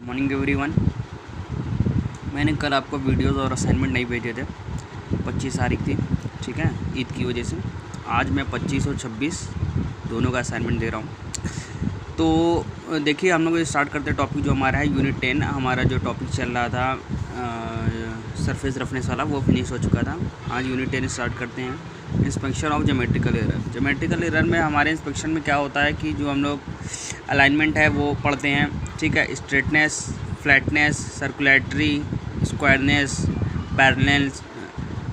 Morning everyone. मैंने कल आपको वीडियोस और असाइनमेंट नहीं भेजे थे। 25 तारीख थी, ठीक है, ईद की वजह से। आज मैं 25 और 26 दोनों का असाइनमेंट दे रहा हूँ। तो देखिए, हम लोग स्टार्ट करते हैं। टॉपिक जो हमारा है यूनिट 10। हमारा जो टॉपिक चल रहा था सरफेस रफनेस वाला, वो फिनिश हो चुका था। आज यूनिट 10 स्टार्ट करते हैं। Inspection of geometrical error. Geometrical error में हमारे इंस्पेक्शन में क्या होता है कि जो हम लोग अलाइनमेंट है वो पढ़ते हैं, ठीक है। Straightness, flatness, circulatory, squareness, parallels,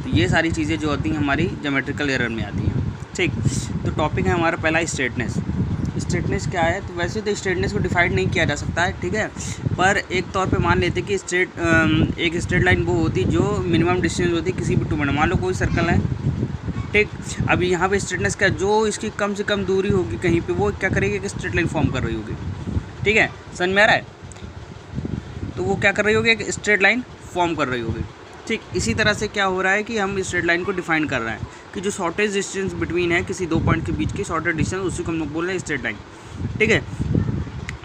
तो ये सारी चीज़ें जो होती हैं हमारी ज्योमेट्रिकल एरर में आती हैं, ठीक। तो टॉपिक है हमारा पहला स्ट्रेटनेस। स्ट्रेटनेस क्या है? तो वैसे तो स्ट्रेटनेस को डिफाइन नहीं किया जा सकता है, ठीक है, पर एक तौर पे मान लेते कि एक स्ट्रेट लाइन वो होती जो मिनिमम डिस्टेंस होती किसी भी टू पॉइंट। मान लो कोई सर्कल है, ठीक। अब यहाँ पे स्ट्रेटनेस क्या, जो इसकी कम से कम दूरी होगी कहीं पे, वो क्या करेगी कि स्ट्रेट लाइन फॉर्म कर रही होगी, ठीक है। समझ में आ रहा है? तो वो क्या कर रही होगी? एक स्ट्रेट लाइन फॉर्म कर रही होगी, ठीक। इसी तरह से क्या हो रहा है कि हम स्ट्रेट लाइन को डिफाइन कर रहे हैं कि जो शॉर्टेज डिस्टेंस बिटवीन है किसी दो पॉइंट के बीच की शॉर्टेज डिस्टेंस, उसी को हम लोग बोल रहे हैं स्ट्रेट लाइन, ठीक है।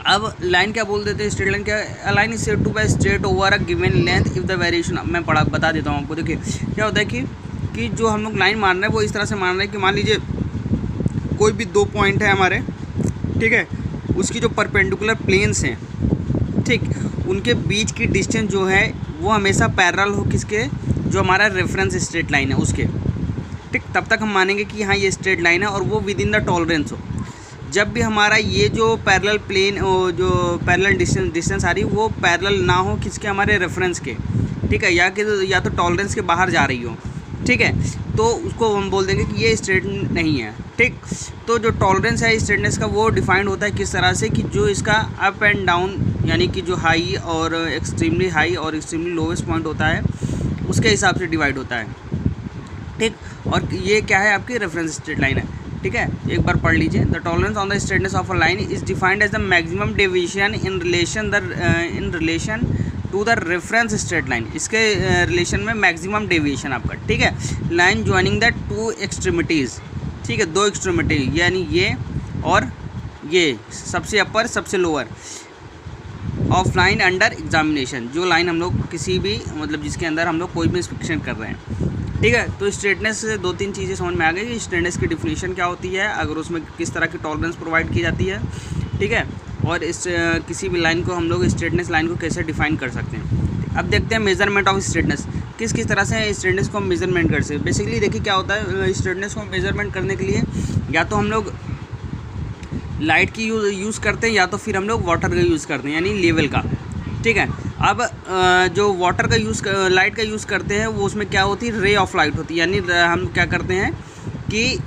अब लाइन क्या बोल देते हैं? स्ट्रेट लाइन क्या है? Line is said to be straight over a given length if the variation. मैं बता देता हूँ आपको। देखिए क्या होता है कि जो हम लोग लाइन मान रहे हैं वो इस तरह से मान रहे हैं कि मान लीजिए कोई भी दो पॉइंट है हमारे, ठीक है, उसकी जो परपेंडिकुलर प्लेन्स हैं, ठीक, उनके बीच की डिस्टेंस जो है वो हमेशा पैरेलल हो किसके? जो हमारा रेफरेंस स्ट्रेट लाइन है उसके, ठीक। तब तक हम मानेंगे कि हाँ ये स्ट्रेट लाइन है और वो विद इन द टॉलरेंस हो। जब भी हमारा ये जो पैरेलल प्लेन जो पैरेलल डिस्टेंस आ रही है वो पैरेलल ना हो किसके? हमारे रेफरेंस के, ठीक है, या तो टॉलरेंस के बाहर जा रही हो, ठीक है, तो उसको हम बोल देंगे कि ये स्ट्रेट नहीं है, ठीक। तो जो टॉलरेंस है स्ट्रेटनेस का वो डिफाइंड होता है किस तरह से कि जो इसका अप एंड डाउन, यानी कि जो हाई और एक्सट्रीमली हाई और एक्सट्रीमली लोवेस्ट पॉइंट होता है उसके हिसाब से डिवाइड होता है, ठीक। और ये क्या है? आपकी रेफरेंस स्ट्रेट लाइन है, ठीक है। एक बार पढ़ लीजिए। The tolerance on the straightness of a line is defined as the maximum deviation in relation to the reference straight line. इसके रिलेशन में मैक्सिमम डेविएशन आपका, ठीक है। Line joining the two extremities, ठीक है, दो एक्सट्रीमिटी यानी ये और ये, सबसे अपर सबसे lower of line under examination. जो लाइन हम लोग किसी भी मतलब जिसके अंदर हम लोग कोई भी इंस्पेक्शन कर रहे हैं, ठीक है। तो स्ट्रेटनेस से दो तीन चीज़ें समझ में आ गई कि स्ट्रेटनेस की डिफिनीशन क्या होती है, अगर उसमें किस तरह की टॉलरेंस प्रोवाइड की जाती है, ठीक है, और इस किसी भी लाइन को हम लोग स्ट्रेटनेस लाइन को कैसे डिफाइन कर सकते हैं। अब देखते हैं मेजरमेंट ऑफ स्ट्रेटनेस। किस तरह से स्ट्रेटनेस को हम मेजरमेंट कर सकते हैं। बेसिकली देखिए क्या होता है, स्ट्रेटनेस को मेजरमेंट करने के लिए या तो हम लोग लाइट की यूज़ करते हैं या तो फिर हम लोग वाटर का यूज़ करते हैं, यानी लेवल का, ठीक है। अब जो वाटर का लाइट का यूज़ करते हैं वो उसमें क्या होती है? रे ऑफ लाइट होती है, यानी हम क्या करते हैं कि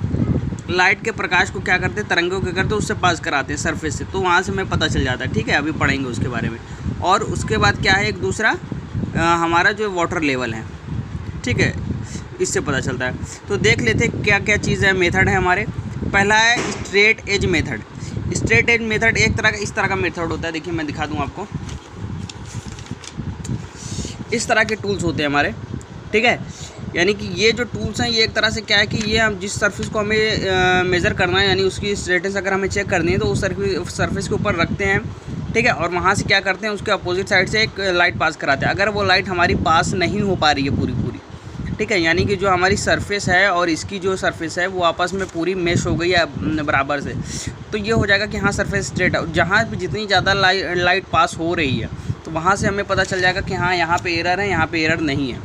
लाइट के प्रकाश को क्या करते हैं? तरंगों के करते उससे पास कराते हैं सरफेस से, तो वहाँ से हमें पता चल जाता है, ठीक है। अभी पढ़ेंगे उसके बारे में। और उसके बाद क्या है, एक दूसरा हमारा जो वाटर लेवल है, ठीक है, इससे पता चलता है। तो देख लेते हैं क्या क्या चीज़ है, मेथड है हमारे। पहला है straight edge method. Straight edge method एक तरह का इस तरह का मेथड होता है। देखिए मैं दिखा दूँ आपको। इस तरह के टूल्स होते हैं हमारे, ठीक है। यानी कि ये जो टूल्स हैं ये एक तरह से क्या है कि ये हम जिस सरफेस को हमें मेज़र करना है, यानी उसकी स्ट्रेटनेस अगर हमें चेक करनी है तो उस सरफेस के ऊपर रखते हैं, ठीक है, और वहाँ से क्या करते हैं, उसके अपोजिट साइड से एक लाइट पास कराते हैं। अगर वो लाइट हमारी पास नहीं हो पा रही है पूरी, ठीक है, यानी कि जो हमारी सरफेस है और इसकी जो सरफेस है वो आपस में पूरी मैश हो गई है बराबर से, तो ये हो जाएगा कि हाँ सरफेस स्ट्रेट है। जहाँ भी जितनी ज़्यादा लाइट पास हो रही है तो वहाँ से हमें पता चल जाएगा कि हाँ यहाँ पे एरर है, यहाँ पे एरर नहीं है,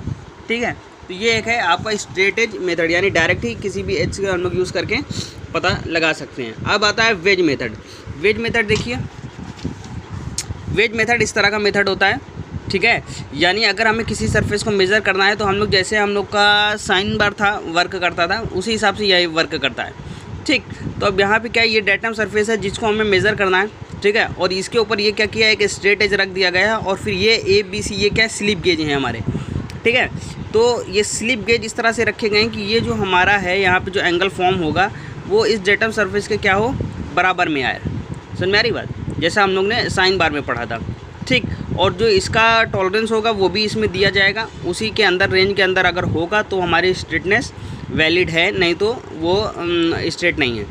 ठीक है। तो ये एक है आपका स्ट्रेट एज मेथड, यानी डायरेक्ट ही किसी भी एज का हम लोग यूज़ करके पता लगा सकते हैं। अब आता है वेज मेथड। वेज मेथड देखिए, वेज मेथड इस तरह का मेथड होता है, ठीक है। यानी अगर हमें किसी सरफेस को मेज़र करना है तो हम लोग जैसे हम लोग का साइन बार था वर्क करता था, उसी हिसाब से यही वर्क करता है, ठीक। तो अब यहाँ पे क्या है, ये डेटम सरफेस है जिसको हमें मेज़र करना है, ठीक है, और इसके ऊपर ये क्या किया है, एक स्ट्रेट एज रख दिया गया है, और फिर ये ABC ये क्या है, स्लिप गेज हैं हमारे, ठीक है। तो ये स्लिप गेज इस तरह से रखे गए हैं कि ये जो हमारा है यहाँ पे जो एंगल फॉर्म होगा वो इस डेटम सरफेस के क्या हो, बराबर में आए। समझ में आ रही बात? जैसा हम लोग ने साइन बार में पढ़ा था, ठीक। और जो इसका टॉलरेंस होगा वो भी इसमें दिया जाएगा, उसी के अंदर रेंज के अंदर अगर होगा तो हमारी स्ट्रेटनेस वैलिड है, नहीं तो वो स्ट्रेट नहीं है,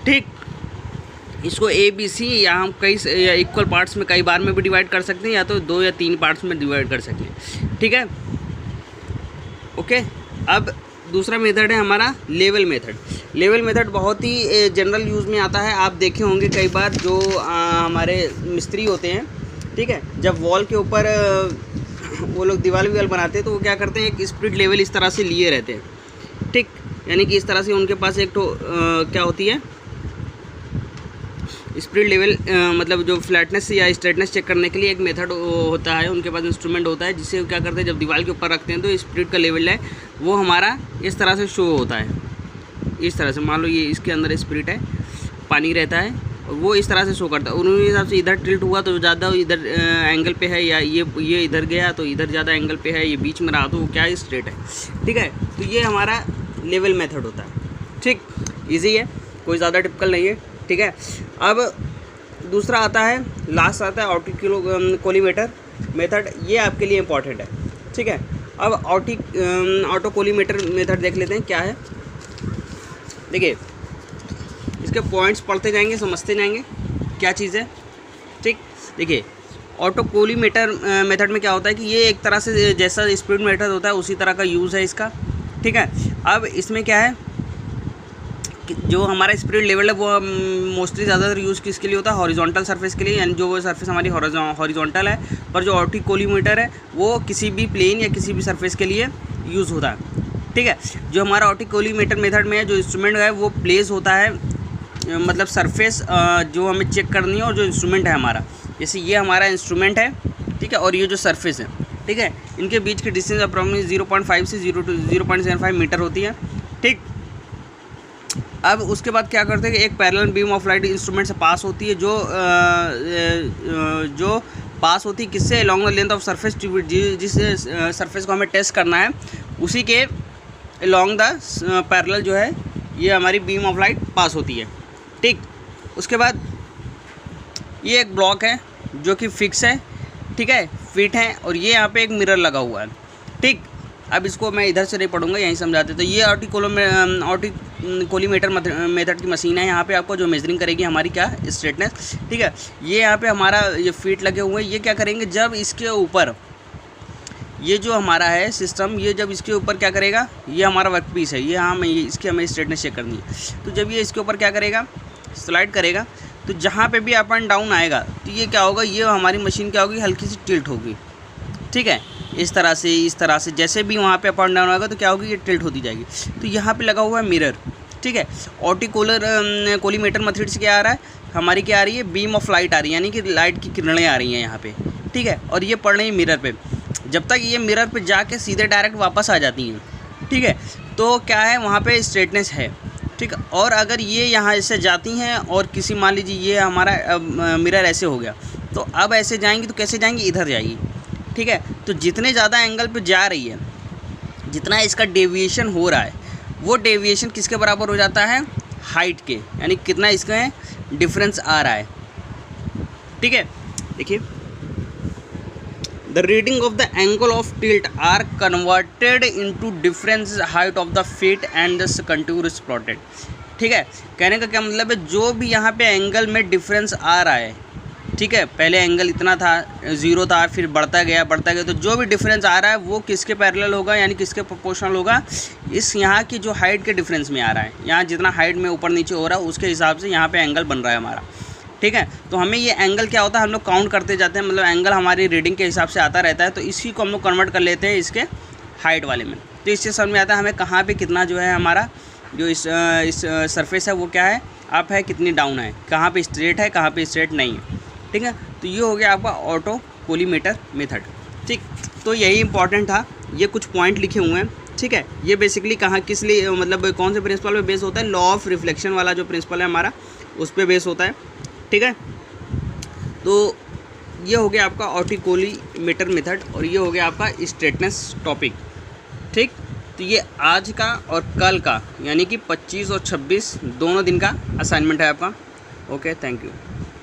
ठीक। इसको ABC या हम कई इक्वल पार्ट्स में कई बार में भी डिवाइड कर सकते हैं, या तो 2 या 3 पार्ट्स में डिवाइड कर सकते हैं। ठीक है, ओके। अब दूसरा मेथड है हमारा लेवल मेथड। लेवल मेथड बहुत ही जनरल यूज़ में आता है। आप देखे होंगे कई बार जो हमारे मिस्त्री होते हैं, ठीक है, जब वॉल के ऊपर वो लोग दीवार बनाते हैं तो वो क्या करते हैं, एक स्प्लिट लेवल इस तरह से लिए रहते हैं, ठीक, यानी कि इस तरह से उनके पास एक तो क्या होती है, स्प्लिट लेवल मतलब जो फ्लैटनेस या स्ट्रेटनेस चेक करने के लिए एक मेथड होता है, उनके पास इंस्ट्रूमेंट होता है, जिससे क्या करते हैं जब दीवार के ऊपर रखते हैं तो स्प्लिट का लेवल है वो हमारा इस तरह से शो होता है। इस तरह से मान लो ये इसके अंदर स्प्लिट है, पानी रहता है और वो इस तरह से शो करता है। उन्होंने हिसाब से इधर टिल्ट हुआ तो ज़्यादा इधर एंगल पे है, या ये इधर गया तो इधर ज़्यादा एंगल पे है, ये बीच में रहा तो वो क्या स्ट्रेट है। ठीक है, तो ये हमारा लेवल मेथड होता है। ठीक, ईजी है, कोई ज़्यादा टिपिकल नहीं है। ठीक है, अब दूसरा आता है, लास्ट आता है ऑटोकोलीमेटर मेथड। ये आपके लिए इम्पॉर्टेंट है। ठीक है, अब ऑटोकोलीमेटर मेथड देख लेते हैं क्या है। देखिए, इसके पॉइंट्स पढ़ते जाएंगे, समझते जाएंगे क्या चीज़ है। ठीक, देखिए ऑटोकोलीमेटर मेथड में क्या होता है कि ये एक तरह से जैसा स्प्लिट मेथड होता है उसी तरह का यूज़ है इसका। ठीक है, अब इसमें क्या है कि जो हमारा स्प्लिट लेवल है वो मोस्टली ज़्यादातर यूज़ किसके लिए होता है, हॉरिजॉन्टल सरफेस के लिए, यानी जो वो सरफेस हमारी हॉरिजॉन्टल है। पर जो ऑटोकोलीमेटर है वो किसी भी प्लेन या किसी भी सरफेस के लिए यूज़ होता है। ठीक है, जो हमारा ऑटोकोलीमेटर मेथड में जो इंस्ट्रूमेंट है वो प्लेस होता है, मतलब सरफेस जो हमें चेक करनी है और जो इंस्ट्रूमेंट है हमारा, जैसे ये हमारा इंस्ट्रूमेंट है, ठीक है, और ये जो सरफेस है, ठीक है, इनके बीच की डिस्टेंस अप्रॉक्सिमेटली 0.5 से 0.75 मीटर होती है। ठीक, अब उसके बाद क्या करते हैं कि एक parallel beam of light instrument से पास होती है, जो पास होती है किससे, along the length of surface, जिस सरफेस को हमें टेस्ट करना है उसी के अलॉन्ग द पैरेलल जो है ये हमारी बीम ऑफ लाइट पास होती है। ठीक, उसके बाद ये एक ब्लॉक है जो कि फिक्स है, ठीक है, फिट है, और ये यहाँ पे एक मिरर लगा हुआ है। ठीक, अब इसको मैं इधर से नहीं पढ़ूंगा, यहीं समझाते। तो ये ऑटोकोलीमेटर मेथड की मशीन है। यहाँ पे आपको जो मेजरिंग करेगी हमारी क्या, स्ट्रेटनेस। ठीक है, ये यहाँ पे हमारा ये फीट लगे हुए हैं। ये क्या करेंगे, जब इसके ऊपर ये जो हमारा है सिस्टम, ये जब इसके ऊपर क्या करेगा, ये हमारा वर्क पीस है, ये इसकी हमें स्ट्रेटनेस चेक करनी है। तो जब ये इसके ऊपर क्या करेगा, स्लाइड करेगा, तो जहाँ पे भी अप एंड डाउन आएगा तो ये क्या होगा, ये हमारी मशीन क्या होगी, हल्की सी टिल्ट होगी। ठीक है, इस तरह से जैसे भी वहाँ पे अप एंड डाउन आएगा तो क्या होगी, ये टिल्ट होती जाएगी। तो यहाँ पे लगा हुआ है मिरर। ठीक है, ऑटोकोलीमेटर मेथड से क्या आ रहा है, हमारी क्या आ रही है, बीम ऑफ लाइट आ रही है, यानी कि लाइट की किरणें आ रही हैं यहाँ पे। ठीक है, और ये पड़ रही है मिरर पे। जब तक ये मिरर पे जाके सीधे डायरेक्ट वापस आ जाती हैं, ठीक है, तो क्या है, वहाँ पे स्ट्रेटनेस है। ठीक, और अगर ये यहाँ से जाती हैं और किसी, मान लीजिए ये हमारा मिरर ऐसे हो गया, तो अब ऐसे जाएंगी तो कैसे जाएंगी, इधर जाएगी। ठीक है, तो जितने ज़्यादा एंगल पे जा रही है, जितना इसका डेविएशन हो रहा है, वो डेविएशन किसके बराबर हो जाता है, हाइट के, यानी कितना इसका डिफरेंस आ रहा है। ठीक है, देखिए, The reading of the angle of tilt are converted into difference height of the feet and the contour is plotted। ठीक है, कहने का क्या मतलब है, जो भी यहाँ पे एंगल में डिफरेंस आ रहा है, ठीक है, पहले एंगल इतना था, 0 था, फिर बढ़ता गया, तो जो भी डिफरेंस आ रहा है वो किसके पैरेलल होगा, यानी किसके प्रोपोर्शनल होगा, इस यहाँ की जो हाइट के डिफरेंस में आ रहा है। यहाँ जितना हाइट में ऊपर नीचे हो रहा है उसके हिसाब से यहाँ पे एंगल बन रहा है हमारा। ठीक है, तो हमें ये एंगल क्या होता है, हम लोग काउंट करते जाते हैं, मतलब एंगल हमारी रीडिंग के हिसाब से आता रहता है, तो इसी को हम लोग कन्वर्ट कर लेते हैं इसके हाइट वाले में। तो इससे समझ में आता है हमें कहाँ पे कितना जो है हमारा जो इस सरफेस है वो क्या है, अप है, कितनी डाउन है, कहाँ पे स्ट्रेट है, कहाँ पे स्ट्रेट नहीं है। ठीक है, तो ये हो गया आपका ऑटोकोलीमेटर मेथड। ठीक, तो यही इंपॉर्टेंट था, ये कुछ पॉइंट लिखे हुए हैं। ठीक है, ये बेसिकली कहाँ किस लिए, मतलब कौन से प्रिंसिपल पे बेस होता है, लॉ ऑफ रिफ्लेक्शन वाला जो प्रिंसिपल है हमारा उस पर बेस होता है। ठीक है, तो ये हो गया आपका ऑटोकोलीमेटर मेथड और ये हो गया आपका स्ट्रेटनेस टॉपिक। ठीक, तो ये आज का और कल का, यानी कि 25 और 26 दोनों दिन का असाइनमेंट है आपका। Okay, thank you.